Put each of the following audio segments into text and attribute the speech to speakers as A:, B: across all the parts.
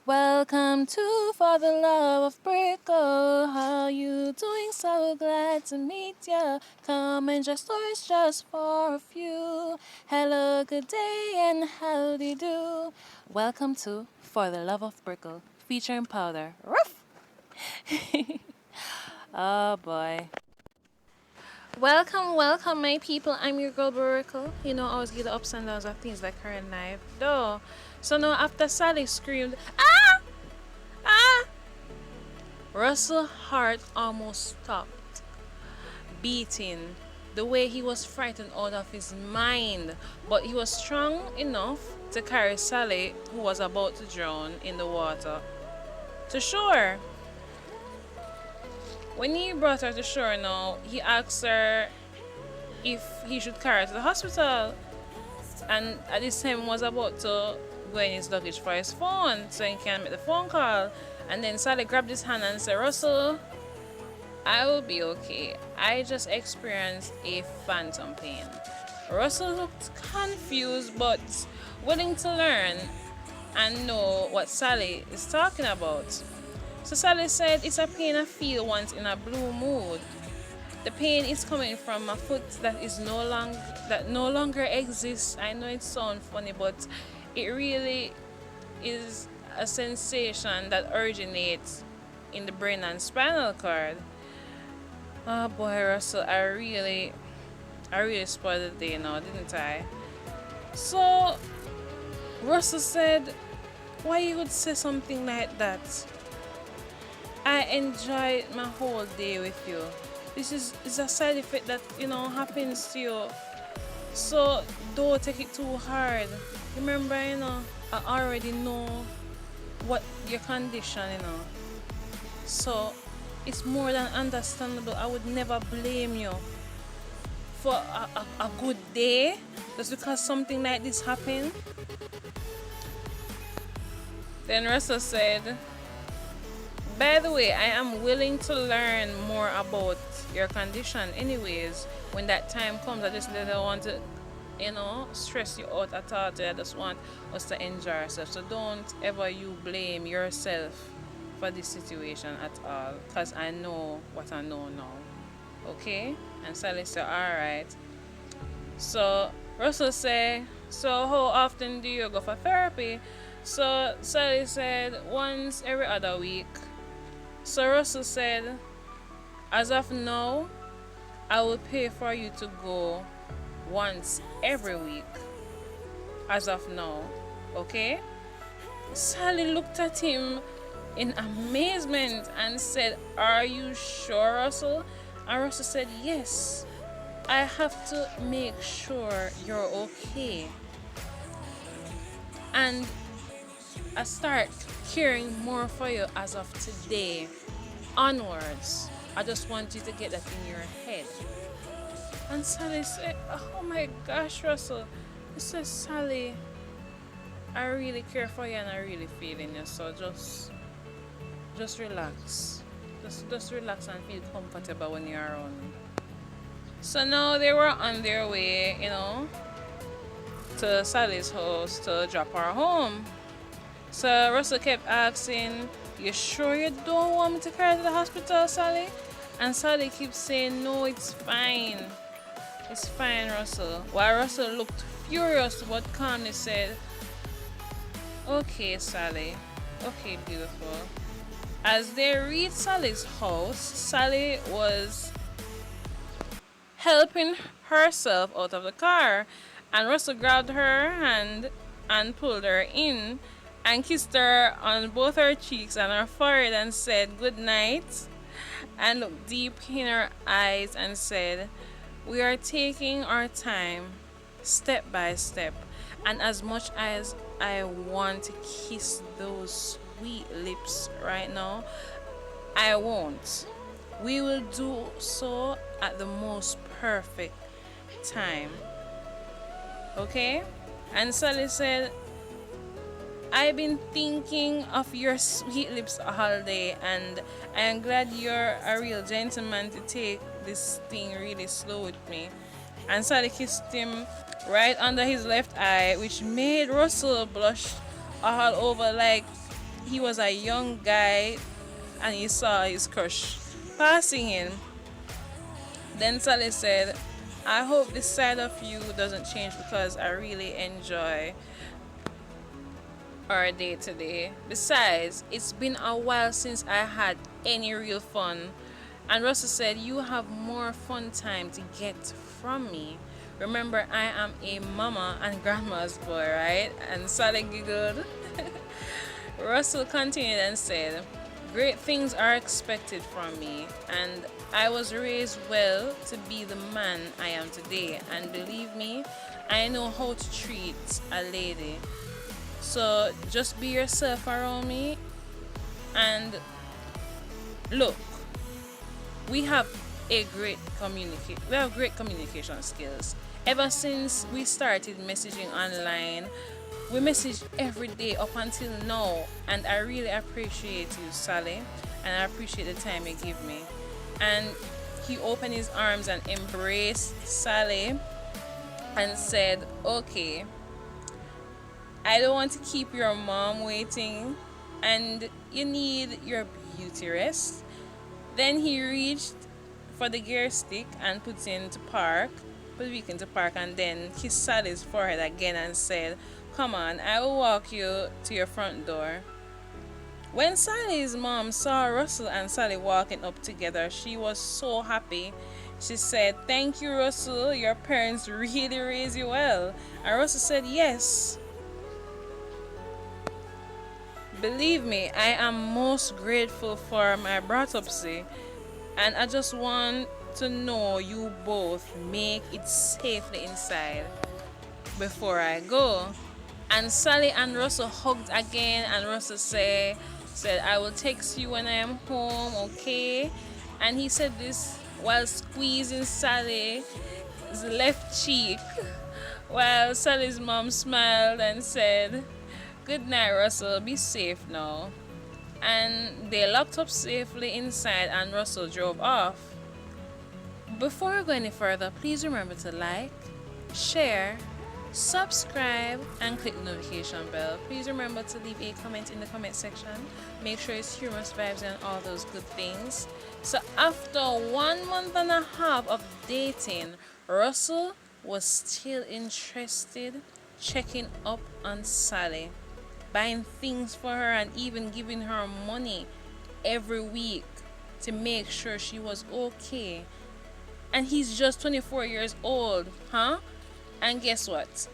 A: Welcome to For the Love of Brickle. How you doing? So glad to meet ya. Come and just stories just for a few. Hello, good day, and how do you do? Welcome to For the Love of Brickle, featuring Powder. Ruff! Oh boy. Welcome, my people. I'm your girl Brickle. You know, I always get the ups and downs of things like her in life. Though. So now, after Sally screamed, "Ah! Ah!" Russell's heart almost stopped beating the way he was frightened out of his mind, but he was strong enough to carry Sally, who was about to drown in the water, to shore. When he brought her to shore now, he asked her if he should carry her to the hospital, and at this time was about to go in his luggage for his phone so he can make the phone call. And then Sally grabbed his hand and said, "Russell, I will be okay. I just experienced a phantom pain." Russell looked confused but willing to learn and know what Sally is talking about. So Sally said, "It's a pain I feel once in a blue mood. The pain is coming from a foot that no longer exists." I know it sounds funny, but it really is a sensation that originates in the brain and spinal cord. Oh boy, Russell, I really spoiled the day now, didn't I? So Russell said, "Why you would say something like that? I enjoyed my whole day with you. This is a side effect that happens to you. So don't take it too hard. Remember, I already know what your condition. So it's more than understandable. I would never blame you for a good day just because something like this happened." Then Russell said, "By the way, I am willing to learn more about your condition anyways. When that time comes, I just don't want to, stress you out at all. I just want us to enjoy ourselves. So don't ever you blame yourself for this situation at all. Because I know what I know now. Okay?" And Sally said, "Alright." So Russell said, "So how often do you go for therapy?" So Sally said, "Once every other week." So Russell said, "As of now, I will pay for you to go once every week. As of now, okay?" Sally looked at him in amazement and said, "Are you sure, Russell?" And Russell said, "Yes, I have to make sure you're okay. And I start caring more for you as of today onwards. I just want you to get that in your head." And Sally said, "Oh my gosh, Russell." He said, "Sally, I really care for you and I really feel in you. So just relax. Just relax and feel comfortable when you're around me." So now they were on their way, to Sally's house to drop her home. So Russell kept asking, "You sure you don't want me to carry her to the hospital, Sally?" And Sally keeps saying, "No, it's fine. It's fine, Russell." While Russell looked furious but calmly said, "Okay, Sally. Okay, beautiful." As they reached Sally's house, Sally was helping herself out of the car, and Russell grabbed her hand and pulled her in and kissed her on both her cheeks and her forehead and said good night and looked deep in her eyes and said, "We are taking our time, step by step, and as much as I want to kiss those sweet lips right now, I won't. We will do so at the most perfect time. Okay?" And Sally said, "I've been thinking of your sweet lips all day, and I am glad you're a real gentleman to take this thing really slow with me." And Sally kissed him right under his left eye, which made Russell blush all over like he was a young guy and he saw his crush passing him. Then Sally said, I hope this side of you doesn't change because I really enjoy our day today. Besides, it's been a while since I had any real fun. And Russell said, you have more fun time to get from me. Remember, I am a mama and grandma's boy, right? And Sally giggled. Russell continued and said, great things are expected from me, and I was raised well to be the man I am today. And believe me, I know how to treat a lady. So just be yourself around me. And look, we have we have great communication skills. Ever since we started messaging online, we message every day up until now, and I really appreciate you, Sally, and I appreciate the time you give me. And he opened his arms and embraced Sally and said, okay, I don't want to keep your mom waiting, and you need your beauty rest. Then he reached for the gear stick and put Vic into park, and then kissed Sally's forehead again and said, come on, I will walk you to your front door. When Sally's mom saw Russell and Sally walking up together, she was so happy. She said, thank you, Russell. Your parents really raised you well. And Russell said, yes. Believe me, I am most grateful for my bratopsy, and I just want to know you both make it safely inside before I go. And Sally and Russell hugged again, and Russell said, I will text you when I am home, okay? And he said this while squeezing Sally's left cheek, while Sally's mom smiled and said, good night, Russell, be safe now. And they locked up safely inside, and Russell drove off. Before we go any further, please remember to like, share, subscribe, and click the notification bell. Please remember to leave a comment in the comment section. Make sure it's humorous vibes and all those good things. So after 1 month and a half of dating, Russell was still interested, checking up on Sally, buying things for her, and even giving her money every week to make sure she was okay. And he's just 24 years old, huh? And guess what?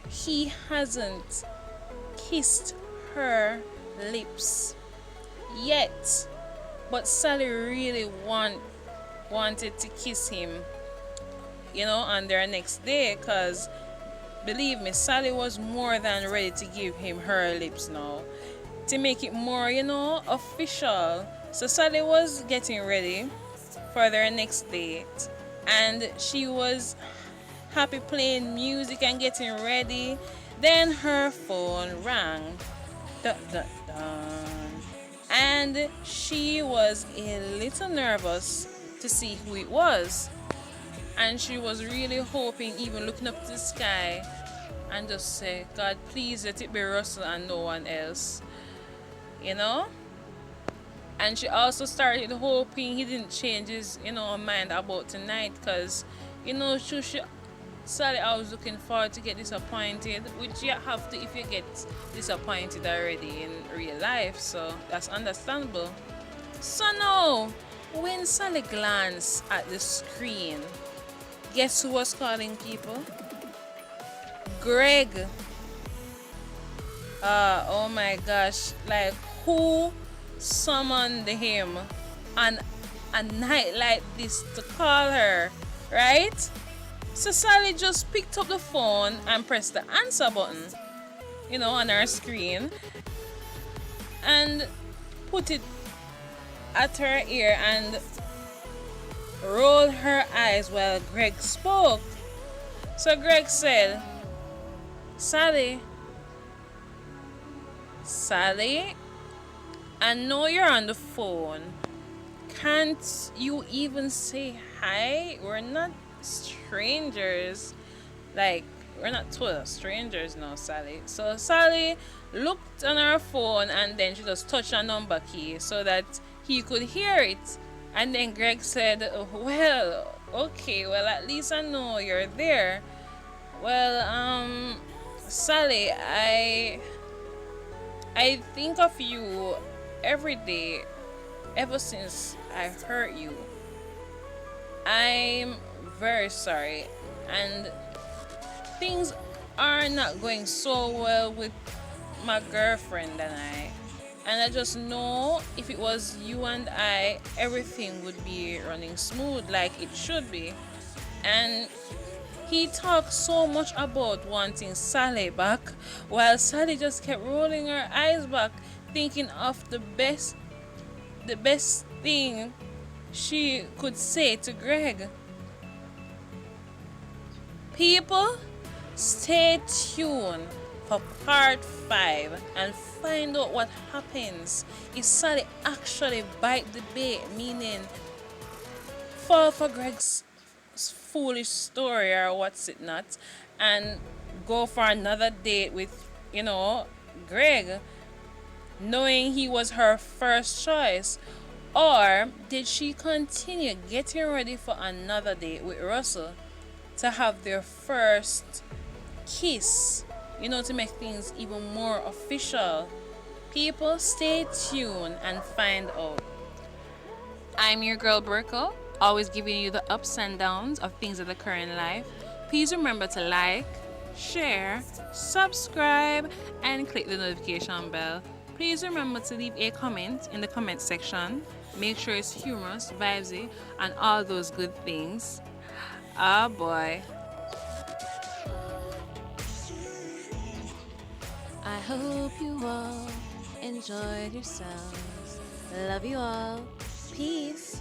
A: He hasn't kissed her lips yet. But Sally really wanted to kiss him, on their next day, because believe me, Sally was more than ready to give him her lips now, to make it more, official. So Sally was getting ready for their next date, and she was happy playing music and getting ready. Then her phone rang. Dun, dun, dun. And she was a little nervous to see who it was. And she was really hoping, even looking up to the sky, and just say, God, please let it be Russell and no one else. And she also started hoping he didn't change his, mind about tonight, because, Sally, I was looking forward to get disappointed, which you have to if you get disappointed already in real life, so that's understandable. So now, when Sally glanced at the screen, guess who was calling people? Greg. Oh my gosh, like who summoned him on a night like this to call her, right? So Sally just picked up the phone and pressed the answer button, on her screen, and put it at her ear and rolled her eyes while Greg spoke. So Greg said, Sally, I know you're on the phone. Can't you even say hi? We're not strangers. Like, we're not total strangers now, Sally. So Sally looked on her phone and then she just touched a number key so that he could hear it. And then Greg said, "Well, okay, well at least I know you're there. Well, Sally, I think of you every day ever since I hurt you. I'm very sorry, and things are not going so well with my girlfriend and I. And I just know if it was you and I, everything would be running smooth like it should be." And he talked so much about wanting Sally back, while Sally just kept rolling her eyes back, thinking of the best thing she could say to Greg. People, stay tuned for part 5 and find out what happens if Sally actually bite the bait, meaning fall for Greg's foolish story or what's it not, and go for another date with, Greg, knowing he was her first choice. Or did she continue getting ready for another date with Russell to have their first kiss, to make things even more official? People, stay tuned and find out. I'm your girl Brickle, always giving you the ups and downs of things that occur in life. Please remember to like, share, subscribe, and click the notification bell. Please remember to leave a comment in the comment section. Make sure it's humorous, vibesy, and all those good things. Ah, boy. I hope you all enjoyed yourselves. Love you all. Peace.